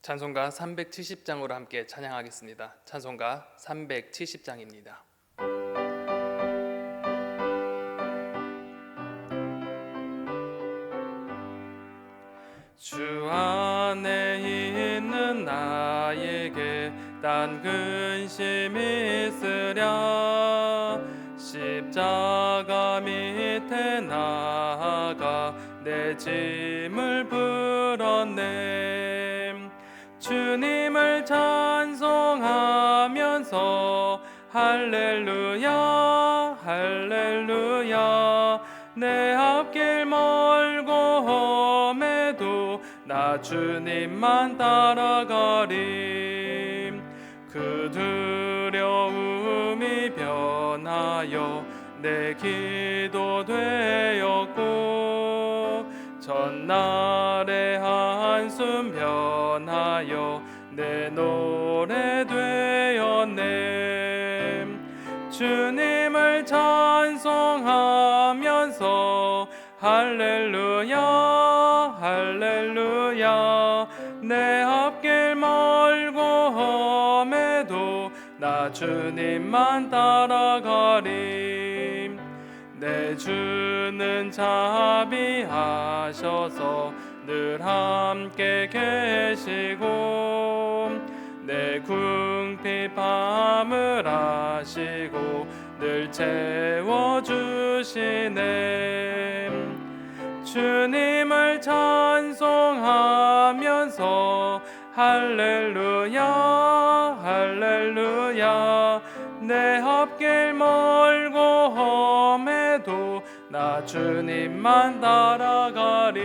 찬송가 370장으로 함께 찬양하겠습니다. 찬송가 370장입니다. 주 안에 있는 나에게 단 근심 있으랴. 십자가 밑에 나아가 내 짐을 풀었네. 주님을 찬송하면서 할렐루야 할렐루야. 내 앞길 멀고 험해도 나 주님만 따라가리. 그 두려움이 변하여 내 기도 되었고, 전날의 한숨 변하여 내 노래 되었네. 주님을 찬송하면서 할렐루야 할렐루야. 내 앞길 멀고 험해도 나 주님만 따라가리. 내 주는 자비하셔서 늘 함께 계시고, 내 궁핍함을 아시고 늘 채워주시네. 주님을 찬송하면서 할렐루야 할렐루야. 내 앞길 멀고 험해도 나 주님만 따라가리.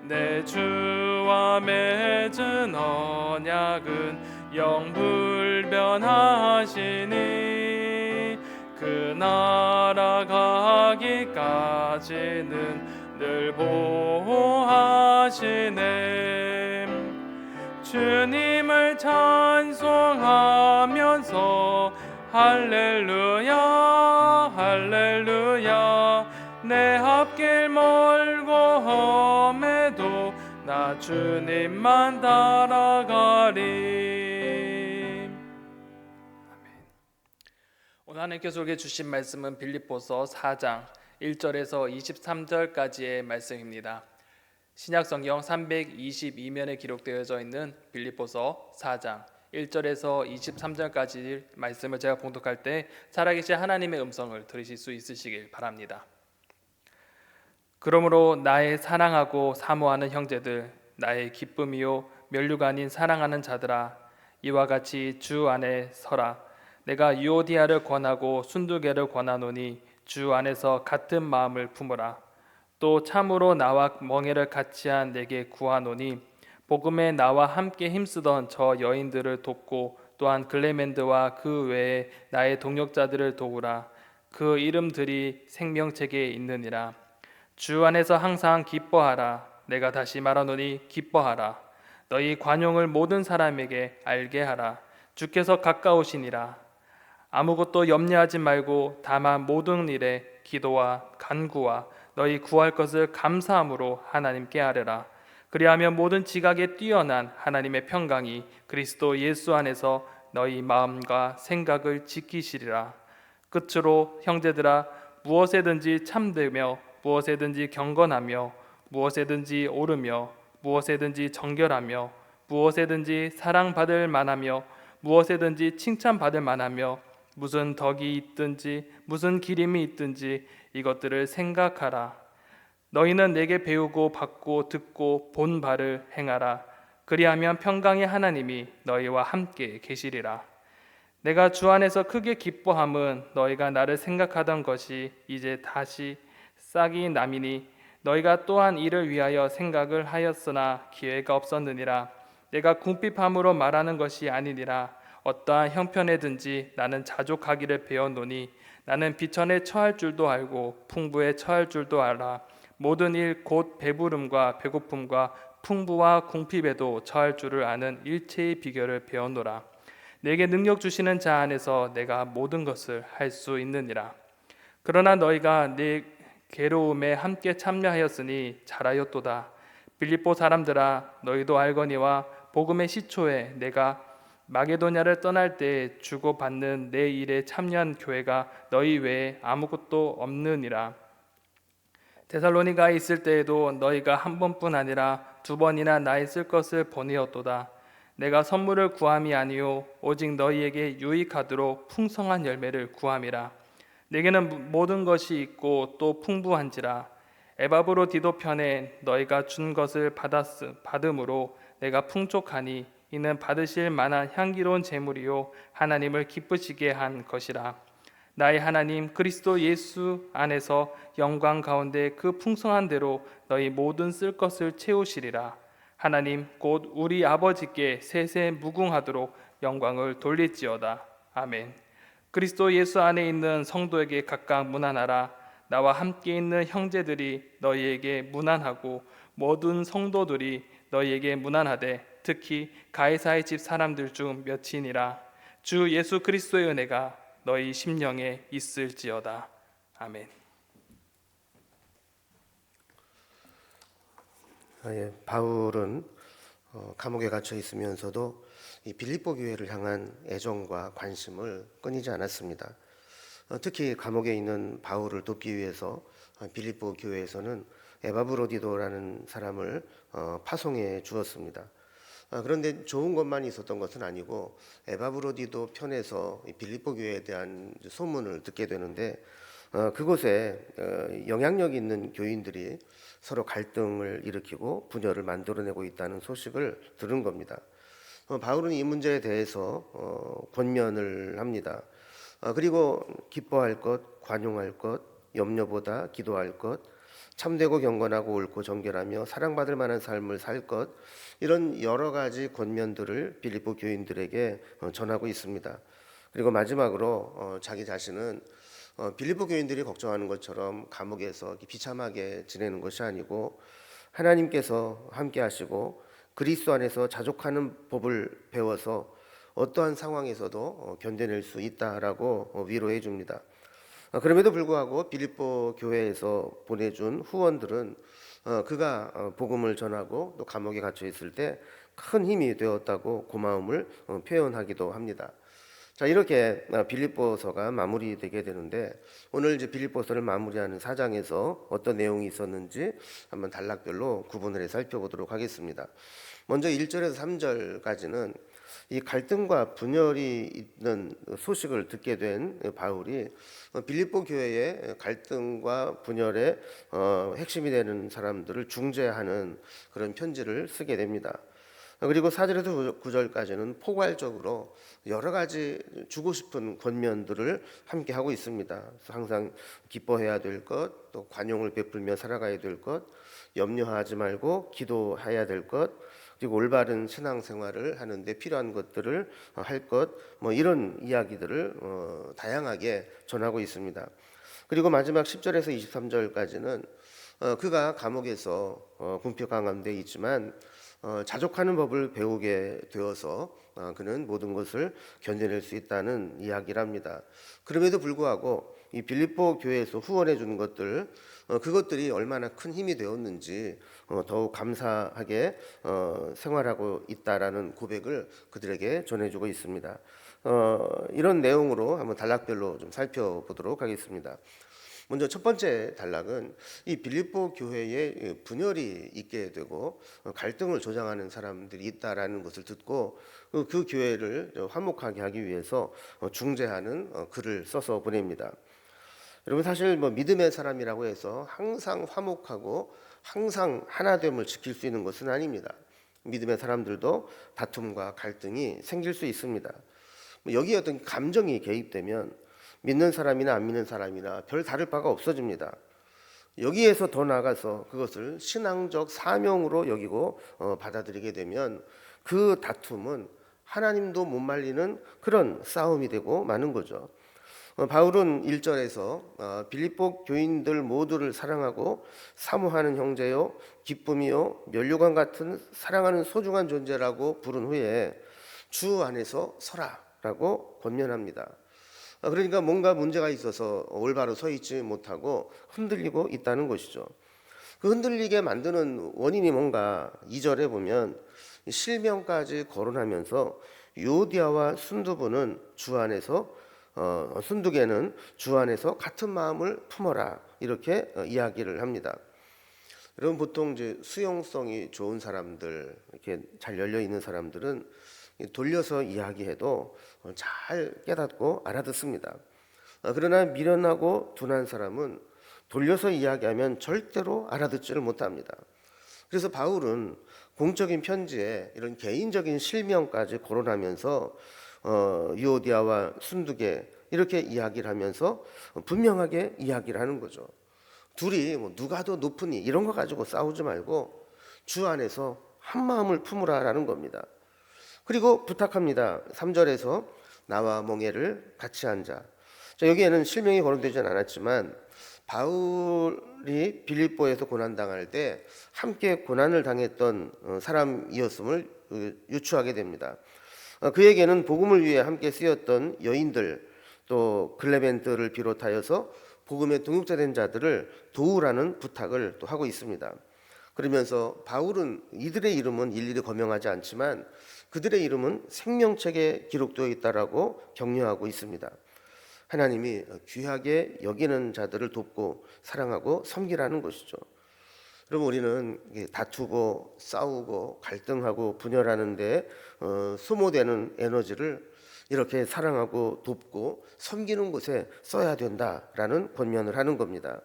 내 주와 맺은 언약은 영불변하시니, 그 나라 가기까지는 늘 보호하시네. 주님을 찬송하면서 할렐루야 할렐루야. 내 앞길 멀고 험해도 나 주님만 따라가리. 아멘. 오늘 하나님께서 우리에게 주신 말씀은 빌립보서 4장 1절에서 23절까지의 말씀입니다. 신약성경 322면에 기록되어져 있는 빌립보서 4장 1절에서 23절까지 말씀을 제가 봉독할 때 살아계신 하나님의 음성을 들으실 수 있으시길 바랍니다. 그러므로 나의 사랑하고 사모하는 형제들, 나의 기쁨이요 면류가 아닌 사랑하는 자들아, 이와 같이 주 안에 서라. 내가 유오디아를 권하고 순두개를 권하노니 주 안에서 같은 마음을 품으라. 또 참으로 나와 멍에를 같이한 내게 구하노니, 복음에 나와 함께 힘쓰던 저 여인들을 돕고 또한 글레멘드와 그 외에 나의 동역자들을 도우라. 그 이름들이 생명책에 있느니라. 주 안에서 항상 기뻐하라. 내가 다시 말하노니 기뻐하라. 너희 관용을 모든 사람에게 알게 하라. 주께서 가까우시니라. 아무것도 염려하지 말고 다만 모든 일에 기도와 간구와 너희 구할 것을 감사함으로 하나님께 아뢰라. 그리하면 모든 지각에 뛰어난 하나님의 평강이 그리스도 예수 안에서 너희 마음과 생각을 지키시리라. 끝으로 형제들아, 무엇에든지 참되며 무엇에든지 경건하며 무엇에든지 옳으며 무엇에든지 정결하며 무엇에든지 사랑받을 만하며 무엇에든지 칭찬받을 만하며 무슨 덕이 있든지 무슨 기림이 있든지 이것들을 생각하라. 너희는 내게 배우고 받고 듣고 본 바를 행하라. 그리하면 평강의 하나님이 너희와 함께 계시리라. 내가 주 안에서 크게 기뻐함은 너희가 나를 생각하던 것이 이제 다시 싹이 남이니, 너희가 또한 이를 위하여 생각을 하였으나 기회가 없었느니라. 내가 궁핍함으로 말하는 것이 아니니라. 어떠한 형편에든지 나는 자족하기를 배웠노니, 나는 비천에 처할 줄도 알고 풍부에 처할 줄도 알아. 모든 일 곧 배부름과 배고픔과 풍부와 궁핍에도 처할 줄을 아는 일체의 비결을 배웠노라. 내게 능력 주시는 자 안에서 내가 모든 것을 할 수 있느니라. 그러나 너희가 내 괴로움에 함께 참여하였으니 잘하였도다. 빌립보 사람들아 너희도 알거니와 복음의 시초에 내가 마게도냐를 떠날 때 주고받는 내 일에 참여한 교회가 너희 외에 아무것도 없느니라. 데살로니가에 있을 때에도 너희가 한 번뿐 아니라 두 번이나 나의 쓸 것을 보내었도다. 내가 선물을 구함이 아니요 오직 너희에게 유익하도록 풍성한 열매를 구함이라. 내게는 모든 것이 있고 또 풍부한지라. 에바브로디도 편에 너희가 준 것을 받음으로 내가 풍족하니 이는 받으실 만한 향기로운 제물이요 하나님을 기쁘시게 한 것이라. 나의 하나님 그리스도 예수 안에서 영광 가운데 그 풍성한 대로 너희 모든 쓸 것을 채우시리라. 하나님 곧 우리 아버지께 세세 무궁하도록 영광을 돌릴지어다. 아멘. 그리스도 예수 안에 있는 성도에게 각각 문안하라. 나와 함께 있는 형제들이 너희에게 문안하고 모든 성도들이 너희에게 문안하되 특히 가이사의 집 사람들 중 몇이니라. 주 예수 그리스도의 은혜가 너희 심령에 있을지어다. 아멘. 바울은 감옥에 갇혀 있으면서도 이 빌립보 교회를 향한 애정과 관심을 끊이지 않았습니다. 특히 감옥에 있는 바울을 돕기 위해서 빌립보 교회에서는 에바브로디도라는 사람을 파송해 주었습니다. 그런데 좋은 것만 있었던 것은 아니고 에바브로디도 편에서 빌립보 교회에 대한 소문을 듣게 되는데 그곳에 영향력 있는 교인들이 서로 갈등을 일으키고 분열을 만들어내고 있다는 소식을 들은 겁니다. 바울은 이 문제에 대해서 권면을 합니다. 그리고 기뻐할 것, 관용할 것, 염려보다 기도할 것, 참되고 경건하고 옳고 정결하며 사랑받을 만한 삶을 살 것, 이런 여러 가지 권면들을 빌립보 교인들에게 전하고 있습니다. 그리고 마지막으로 자기 자신은 빌립보 교인들이 걱정하는 것처럼 감옥에서 비참하게 지내는 것이 아니고 하나님께서 함께 하시고 그리스도 안에서 자족하는 법을 배워서 어떠한 상황에서도 견뎌낼 수 있다라고 위로해 줍니다. 그럼에도 불구하고 빌립보 교회에서 보내준 후원들은 그가 복음을 전하고 또 감옥에 갇혀 있을 때 큰 힘이 되었다고 고마움을 표현하기도 합니다. 자, 이렇게 빌립보서가 마무리되게 되는데 오늘 이제 빌립보서를 마무리하는 4장에서 어떤 내용이 있었는지 한번 단락별로 구분을 해 살펴보도록 하겠습니다. 먼저 1절에서 3절까지는 이 갈등과 분열이 있는 소식을 듣게 된 바울이 빌립보 교회의 갈등과 분열의 핵심이 되는 사람들을 중재하는 그런 편지를 쓰게 됩니다. 그리고 4절에서 9절까지는 포괄적으로 여러 가지 주고 싶은 권면들을 함께 하고 있습니다. 항상 기뻐해야 될 것, 또 관용을 베풀며 살아가야 될 것, 염려하지 말고 기도해야 될 것, 그리고 올바른 신앙생활을 하는데 필요한 것들을 할 것, 이런 이야기들을 다양하게 전하고 있습니다. 그리고 마지막 10절에서 23절까지는 그가 감옥에서 궁핍 강함돼 있지만 자족하는 법을 배우게 되어서 그는 모든 것을 견뎌낼 수 있다는 이야기를 합니다. 그럼에도 불구하고 이 빌립보 교회에서 후원해 주는 것들, 그것들이 얼마나 큰 힘이 되었는지 더욱 감사하게 생활하고 있다라는 고백을 그들에게 전해주고 있습니다. 이런 내용으로 한번 단락별로 좀 살펴보도록 하겠습니다. 먼저 첫 번째 단락은 이 빌립보 교회에 분열이 있게 되고 갈등을 조장하는 사람들이 있다라는 것을 듣고 그 교회를 화목하게 하기 위해서 중재하는 글을 써서 보냅니다. 여러분, 사실 믿음의 사람이라고 해서 항상 화목하고 항상 하나됨을 지킬 수 있는 것은 아닙니다. 믿음의 사람들도 다툼과 갈등이 생길 수 있습니다. 여기에 어떤 감정이 개입되면 믿는 사람이나 안 믿는 사람이나 별 다를 바가 없어집니다. 여기에서 더 나아가서 그것을 신앙적 사명으로 여기고 받아들이게 되면 그 다툼은 하나님도 못 말리는 그런 싸움이 되고 마는 거죠. 바울은 1절에서 빌립보 교인들 모두를 사랑하고 사모하는 형제요 기쁨이요 면류관 같은 사랑하는 소중한 존재라고 부른 후에 주 안에서 서라라고 권면합니다. 그러니까 뭔가 문제가 있어서 올바로 서 있지 못하고 흔들리고 있다는 것이죠. 그 흔들리게 만드는 원인이 뭔가 2절에 보면 실명까지 거론하면서 유오디아와 순두부는 주 안에서 순두개는 주 안에서 같은 마음을 품어라 이렇게 이야기를 합니다. 여러분 보통 이제 수용성이 좋은 사람들 이렇게 잘 열려 있는 사람들은 돌려서 이야기해도 잘 깨닫고 알아듣습니다. 그러나 미련하고 둔한 사람은 돌려서 이야기하면 절대로 알아듣지를 못합니다. 그래서 바울은 공적인 편지에 이런 개인적인 실명까지 거론하면서 유오디아와 순두개 이렇게 이야기를 하면서 분명하게 이야기를 하는 거죠. 둘이 뭐 누가 더 높으니 이런 거 가지고 싸우지 말고 주 안에서 한 마음을 품으라라는 겁니다. 그리고 부탁합니다. 3절에서 나와 멍에를 같이 앉아. 자, 여기에는 실명이 거론되지는 않았지만 바울이 빌립보에서 고난당할 때 함께 고난을 당했던 사람이었음을 유추하게 됩니다. 그에게는 복음을 위해 함께 쓰였던 여인들 또 글레멘트를 비롯하여서 복음에 등록된 자들을 도우라는 부탁을 또 하고 있습니다. 그러면서 바울은 이들의 이름은 일일이 거명하지 않지만 그들의 이름은 생명책에 기록되어 있다라고 격려하고 있습니다. 하나님이 귀하게 여기는 자들을 돕고 사랑하고 섬기라는 것이죠. 여러분 우리는 다투고 싸우고 갈등하고 분열하는데 소모되는 에너지를 이렇게 사랑하고 돕고 섬기는 곳에 써야 된다라는 권면을 하는 겁니다.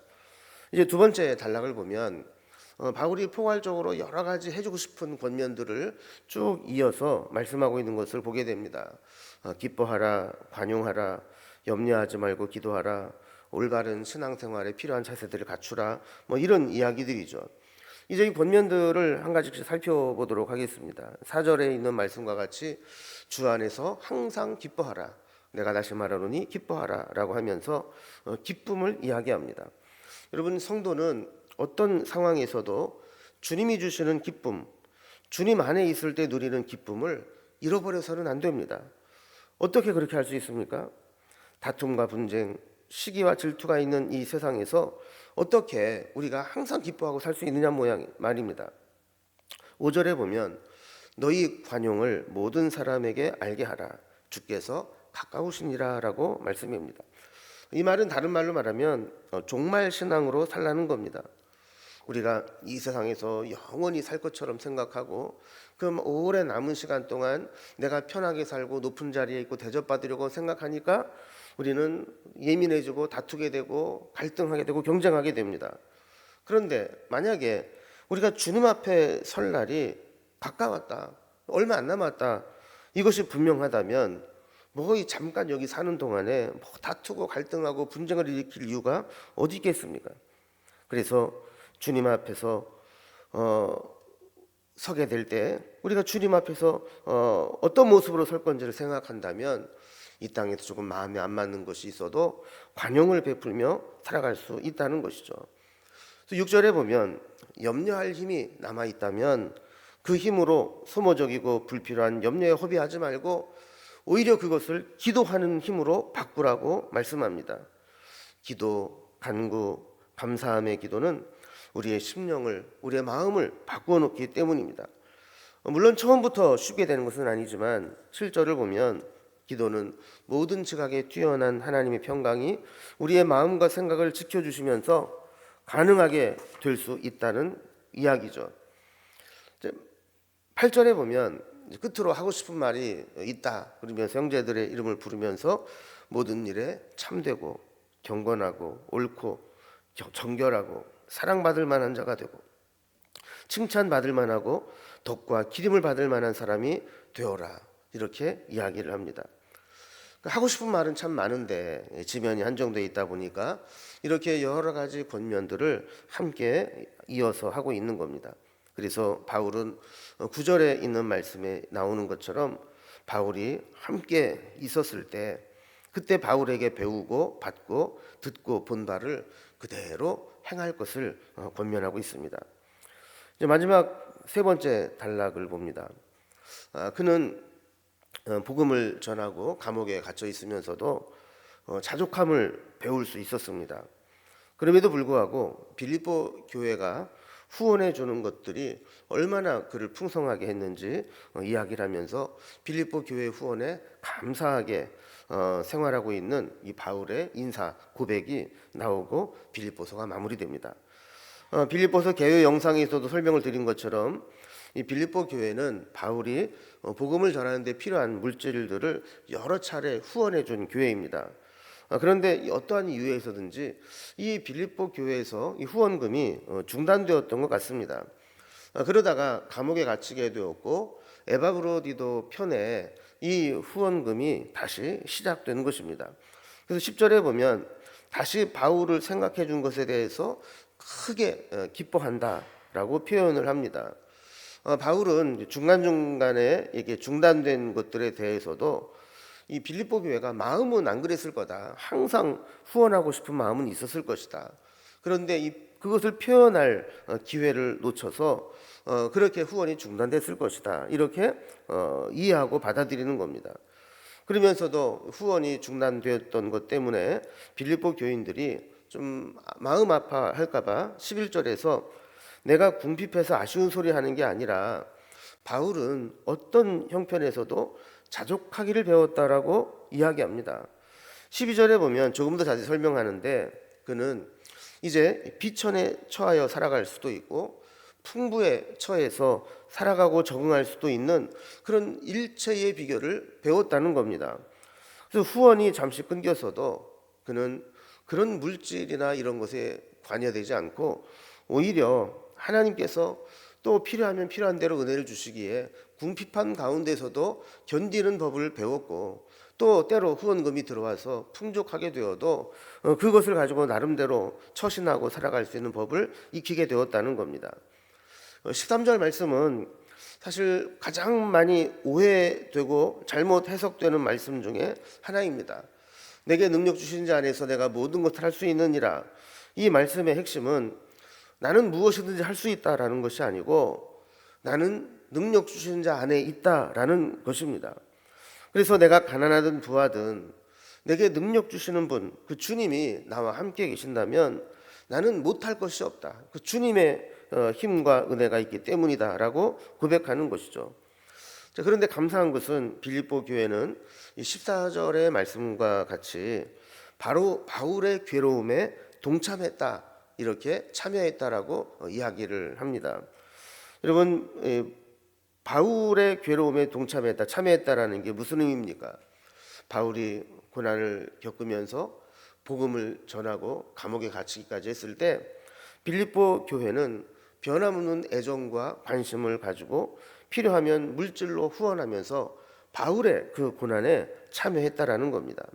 이제 두 번째 단락을 보면 바울이 포괄적으로 여러 가지 해주고 싶은 권면들을 쭉 이어서 말씀하고 있는 것을 보게 됩니다. 기뻐하라, 관용하라, 염려하지 말고 기도하라, 올바른 신앙생활에 필요한 자세들을 갖추라, 뭐 이런 이야기들이죠. 이제 이 권면들을 한 가지씩 살펴보도록 하겠습니다. 4절에 있는 말씀과 같이 주 안에서 항상 기뻐하라, 내가 다시 말하노니 기뻐하라 라고 하면서 기쁨을 이야기합니다. 여러분 성도는 어떤 상황에서도 주님이 주시는 기쁨, 주님 안에 있을 때 누리는 기쁨을 잃어버려서는 안 됩니다. 어떻게 그렇게 할 수 있습니까? 다툼과 분쟁, 시기와 질투가 있는 이 세상에서 어떻게 우리가 항상 기뻐하고 살 수 있느냐 말입니다. 5절에 보면 너희 관용을 모든 사람에게 알게 하라, 주께서 가까우시니라 라고 말씀입니다. 이 말은 다른 말로 말하면 종말 신앙으로 살라는 겁니다. 우리가 이 세상에서 영원히 살 것처럼 생각하고 그럼 오래 남은 시간 동안 내가 편하게 살고 높은 자리에 있고 대접받으려고 생각하니까 우리는 예민해지고 다투게 되고 갈등하게 되고 경쟁하게 됩니다. 그런데 만약에 우리가 주님 앞에 설 날이 가까웠다, 얼마 안 남았다, 이것이 분명하다면 이 잠깐 여기 사는 동안에 다투고 갈등하고 분쟁을 일으킬 이유가 어디 있겠습니까? 그래서 주님 앞에서 서게 될 때 우리가 주님 앞에서 어떤 모습으로 설 건지를 생각한다면 이 땅에서 조금 마음에 안 맞는 것이 있어도 관용을 베풀며 살아갈 수 있다는 것이죠. 6절에 보면 염려할 힘이 남아있다면 그 힘으로 소모적이고 불필요한 염려에 허비하지 말고 오히려 그것을 기도하는 힘으로 바꾸라고 말씀합니다. 기도, 간구, 감사함의 기도는 우리의 심령을, 우리의 마음을 바꾸어 놓기 때문입니다. 물론 처음부터 쉽게 되는 것은 아니지만 7절을 보면 기도는 모든 지각에 뛰어난 하나님의 평강이 우리의 마음과 생각을 지켜주시면서 가능하게 될 수 있다는 이야기죠. 8절에 보면 끝으로 하고 싶은 말이 있다 그러면서 형제들의 이름을 부르면서 모든 일에 참되고 경건하고 옳고 정결하고 사랑받을 만한 자가 되고 칭찬받을 만하고 덕과 기림을 받을 만한 사람이 되어라, 이렇게 이야기를 합니다. 하고 싶은 말은 참 많은데 지면이 한정되어 있다 보니까 이렇게 여러 가지 권면들을 함께 이어서 하고 있는 겁니다. 그래서 바울은 9절에 있는 말씀에 나오는 것처럼 바울이 함께 있었을 때 그때 바울에게 배우고 받고 듣고 본 바를 그대로 행할 것을 권면하고 있습니다. 이제 마지막 세 번째 단락을 봅니다. 그는 복음을 전하고 감옥에 갇혀 있으면서도 자족함을 배울 수 있었습니다. 그럼에도 불구하고 빌립보 교회가 후원해 주는 것들이 얼마나 그를 풍성하게 했는지 이야기를 하면서 빌립보 교회 후원에 감사하게 생활하고 있는 이 바울의 인사 고백이 나오고 빌립보서가 마무리됩니다. 빌립보서 개요 영상에서도 설명을 드린 것처럼 이 빌립보 교회는 바울이 복음을 전하는 데 필요한 물질들을 여러 차례 후원해 준 교회입니다. 그런데 어떠한 이유에서든지 이 빌립보 교회에서 이 후원금이 중단되었던 것 같습니다. 그러다가 감옥에 갇히게 되었고 에바브로디도 편에 이 후원금이 다시 시작되는 것입니다. 그래서 10절에 보면 다시 바울을 생각해 준 것에 대해서 크게 기뻐한다라고 표현을 합니다. 바울은 중간중간에 이게 중단된 것들에 대해서도 이 빌립보 교회가 마음은 안 그랬을 거다. 항상 후원하고 싶은 마음은 있었을 것이다. 그런데 그것을 표현할 기회를 놓쳐서 그렇게 후원이 중단됐을 것이다. 이렇게 이해하고 받아들이는 겁니다. 그러면서도 후원이 중단되었던 것 때문에 빌립보 교인들이 좀 마음 아파할까봐 11절에서 내가 궁핍해서 아쉬운 소리 하는 게 아니라 바울은 어떤 형편에서도 자족하기를 배웠다라고 이야기합니다. 12절에 보면 조금 더 자세히 설명하는데 그는 이제 비천에 처하여 살아갈 수도 있고 풍부에 처해서 살아가고 적응할 수도 있는 그런 일체의 비결을 배웠다는 겁니다. 그래서 후원이 잠시 끊겼어도 그는 그런 물질이나 이런 것에 관여되지 않고 오히려 하나님께서 또 필요하면 필요한 대로 은혜를 주시기에 궁핍한 가운데서도 견디는 법을 배웠고 또 때로 후원금이 들어와서 풍족하게 되어도 그것을 가지고 나름대로 처신하고 살아갈 수 있는 법을 익히게 되었다는 겁니다. 13절 말씀은 사실 가장 많이 오해되고 잘못 해석되는 말씀 중에 하나입니다. 내게 능력 주신 자 안에서 내가 모든 것을 할 수 있느니라. 이 말씀의 핵심은 나는 무엇이든지 할 수 있다라는 것이 아니고 나는 능력 주시는 자 안에 있다라는 것입니다. 그래서 내가 가난하든 부하든 내게 능력 주시는 분, 그 주님이 나와 함께 계신다면 나는 못할 것이 없다. 그 주님의 힘과 은혜가 있기 때문이다라고 고백하는 것이죠. 자, 그런데 감사한 것은 빌립보 교회는 이 14절의 말씀과 같이 바로 바울의 괴로움에 동참했다. 이렇게 참여했다라고 이야기를 합니다. 여러분, 바울의 괴로움에 동참했다, 참여했다라는 게 무슨 의미입니까? 바울이 고난을 겪으면서 복음을 전하고 감옥에 갇히기까지 했을 때 빌립보 교회는 변함없는 애정과 관심을 가지고 필요하면 물질로 후원하면서 바울의 그 고난에 참여했다라는 겁니다.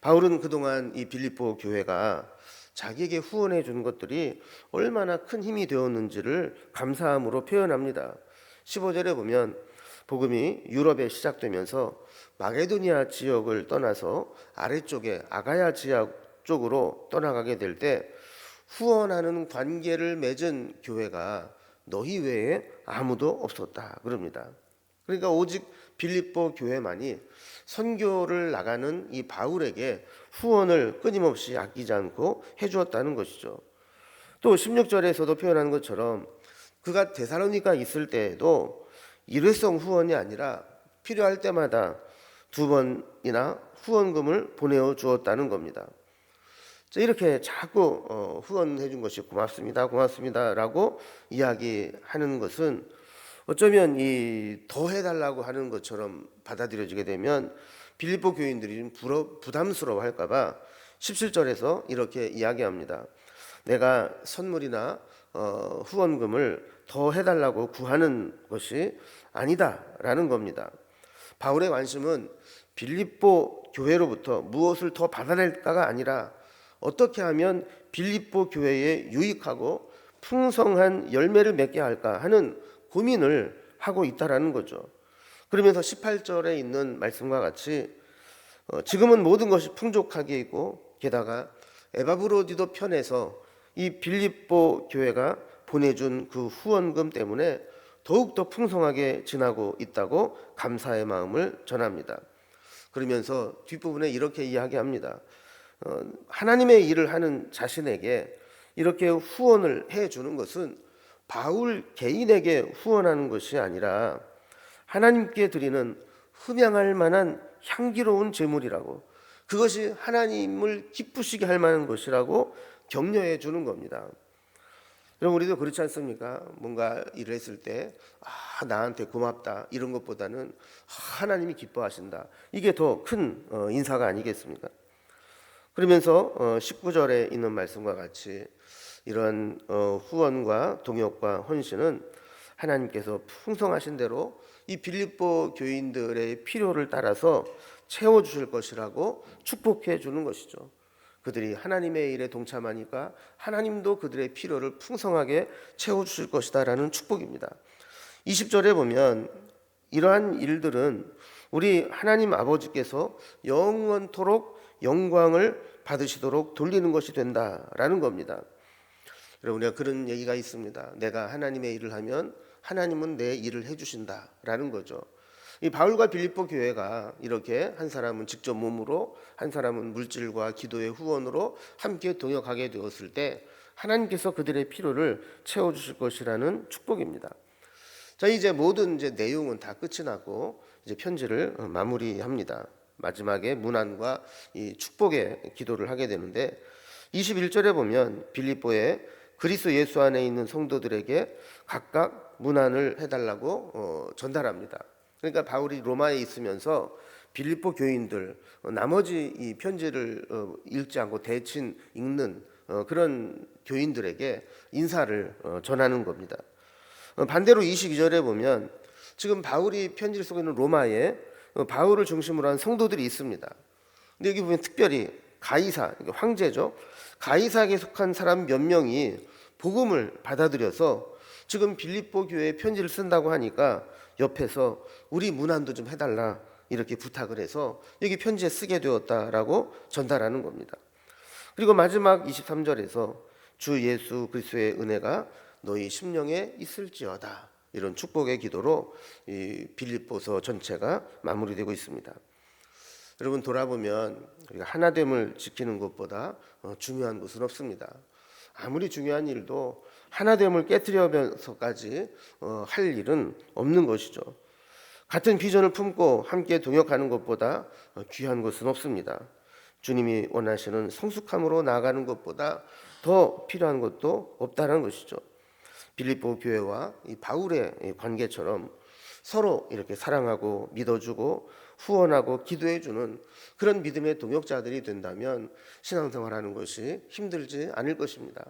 바울은 그동안 이 빌립보 교회가 자기에게 후원해 준 것들이 얼마나 큰 힘이 되었는지를 감사함으로 표현합니다. 15절에 보면 복음이 유럽에 시작되면서 마게도니아 지역을 떠나서 아래쪽에 아가야 지역 쪽으로 떠나가게 될 때 후원하는 관계를 맺은 교회가 너희 외에 아무도 없었다 그럽니다. 그러니까 오직 빌립보 교회만이 선교를 나가는 이 바울에게 후원을 끊임없이 아끼지 않고 해주었다는 것이죠. 또 16절에서도 표현한 것처럼 그가 데살로니가 있을 때에도 일회성 후원이 아니라 필요할 때마다 2번이나 후원금을 보내어 주었다는 겁니다. 이렇게 자꾸 후원해 준 것이 고맙습니다, 고맙습니다라고 이야기하는 것은 어쩌면 더 해달라고 하는 것처럼 받아들여지게 되면 빌립보 교인들이 좀 부담스러워 할까봐 17절에서 이렇게 이야기합니다. 내가 선물이나 후원금을 더 해달라고 구하는 것이 아니다라는 겁니다. 바울의 관심은 빌립보 교회로부터 무엇을 더 받아낼까가 아니라 어떻게 하면 빌립보 교회에 유익하고 풍성한 열매를 맺게 할까 하는 고민을 하고 있다라는 거죠. 그러면서 18절에 있는 말씀과 같이 지금은 모든 것이 풍족하게 있고 게다가 에바브로디도 편에서 이 빌립보 교회가 보내준 그 후원금 때문에 더욱더 풍성하게 지나고 있다고 감사의 마음을 전합니다. 그러면서 뒷부분에 이렇게 이야기합니다. 하나님의 일을 하는 자신에게 이렇게 후원을 해주는 것은 바울 개인에게 후원하는 것이 아니라 하나님께 드리는 흠양할 만한 향기로운 제물이라고, 그것이 하나님을 기쁘시게 할 만한 것이라고 격려해 주는 겁니다. 그럼 우리도 그렇지 않습니까? 뭔가 일을 했을 때 나한테 고맙다 이런 것보다는 하나님이 기뻐하신다, 이게 더 큰 인사가 아니겠습니까? 그러면서 19절에 있는 말씀과 같이 이런 후원과 동역과 헌신은 하나님께서 풍성하신 대로 이 빌립보 교인들의 필요를 따라서 채워주실 것이라고 축복해 주는 것이죠. 그들이 하나님의 일에 동참하니까 하나님도 그들의 필요를 풍성하게 채워주실 것이다라는 축복입니다. 20절에 보면 이러한 일들은 우리 하나님 아버지께서 영원토록 영광을 받으시도록 돌리는 것이 된다라는 겁니다. 여러분, 우리가 그런 얘기가 있습니다. 내가 하나님의 일을 하면 하나님은 내 일을 해주신다라는 거죠. 이 바울과 빌립보 교회가 이렇게 한 사람은 직접 몸으로, 한 사람은 물질과 기도의 후원으로 함께 동역하게 되었을 때 하나님께서 그들의 필요를 채워주실 것이라는 축복입니다. 자, 이제 모든 내용은 다 끝이 나고 이제 편지를 마무리합니다. 마지막에 문안과 이 축복의 기도를 하게 되는데 21절에 보면 빌립보에 그리스도 예수 안에 있는 성도들에게 각각 문안을 해달라고 전달합니다. 그러니까 바울이 로마에 있으면서 빌립보 교인들, 나머지 이 편지를 읽지 않고 대신 읽는 그런 교인들에게 인사를 전하는 겁니다. 반대로 22절에 보면 지금 바울이 편지를 쓰고 있는 로마에 바울을 중심으로 한 성도들이 있습니다. 근데 여기 보면 특별히 가이사, 황제죠. 가이사에게 속한 사람 몇 명이 복음을 받아들여서 지금 빌립보 교회에 편지를 쓴다고 하니까 옆에서 우리 문안도 좀 해달라 이렇게 부탁을 해서 여기 편지에 쓰게 되었다라고 전달하는 겁니다. 그리고 마지막 23절에서 주 예수 그리스도의 은혜가 너희 심령에 있을지어다, 이런 축복의 기도로 이 빌립보서 전체가 마무리되고 있습니다. 여러분, 돌아보면 우리가 하나됨을 지키는 것보다 중요한 것은 없습니다. 아무리 중요한 일도 하나됨을 깨트려면서까지 할 일은 없는 것이죠. 같은 비전을 품고 함께 동역하는 것보다 귀한 것은 없습니다. 주님이 원하시는 성숙함으로 나아가는 것보다 더 필요한 것도 없다는 것이죠. 빌립보 교회와 이 바울의 관계처럼 서로 이렇게 사랑하고 믿어주고 후원하고 기도해주는 그런 믿음의 동역자들이 된다면 신앙생활하는 것이 힘들지 않을 것입니다.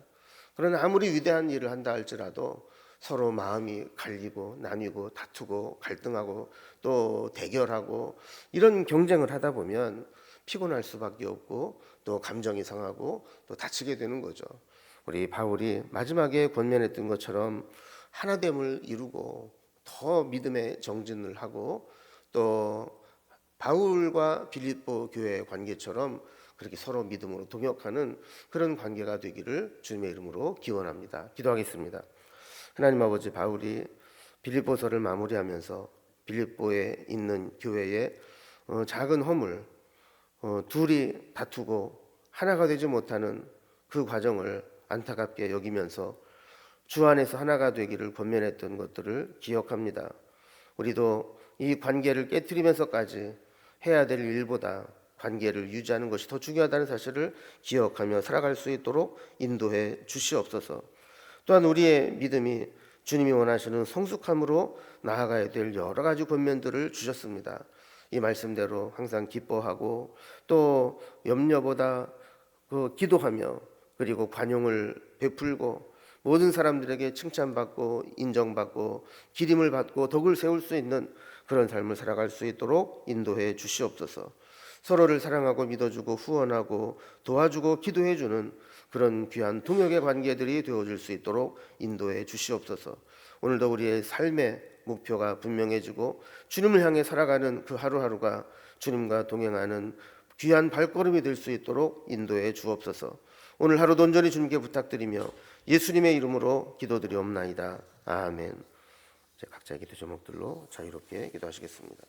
그러나 아무리 위대한 일을 한다 할지라도 서로 마음이 갈리고 나뉘고 다투고 갈등하고 또 대결하고 이런 경쟁을 하다 보면 피곤할 수밖에 없고 또 감정이 상하고 또 다치게 되는 거죠. 우리 바울이 마지막에 권면했던 것처럼 하나됨을 이루고 더 믿음의 정진을 하고 또 바울과 빌립보 교회의 관계처럼 그렇게 서로 믿음으로 동역하는 그런 관계가 되기를 주님의 이름으로 기원합니다. 기도하겠습니다. 하나님 아버지, 바울이 빌립보서를 마무리하면서 빌립보에 있는 교회의 작은 허물, 둘이 다투고 하나가 되지 못하는 그 과정을 안타깝게 여기면서 주 안에서 하나가 되기를 권면했던 것들을 기억합니다. 우리도 이 관계를 깨트리면서까지 해야 될 일보다 관계를 유지하는 것이 더 중요하다는 사실을 기억하며 살아갈 수 있도록 인도해 주시옵소서. 또한 우리의 믿음이 주님이 원하시는 성숙함으로 나아가야 될 여러 가지 권면들을 주셨습니다. 이 말씀대로 항상 기뻐하고 또 염려보다 기도하며 그리고 관용을 베풀고 모든 사람들에게 칭찬받고 인정받고 기림을 받고 덕을 세울 수 있는 그런 삶을 살아갈 수 있도록 인도해 주시옵소서. 서로를 사랑하고 믿어주고 후원하고 도와주고 기도해주는 그런 귀한 동역의 관계들이 되어질 수 있도록 인도해 주시옵소서. 오늘도 우리의 삶의 목표가 분명해지고 주님을 향해 살아가는 그 하루하루가 주님과 동행하는 귀한 발걸음이 될 수 있도록 인도해 주옵소서. 오늘 하루도 온전히 주님께 부탁드리며 예수님의 이름으로 기도드리옵나이다. 아멘. 각자의 기도 제목들로 자유롭게 기도하시겠습니다.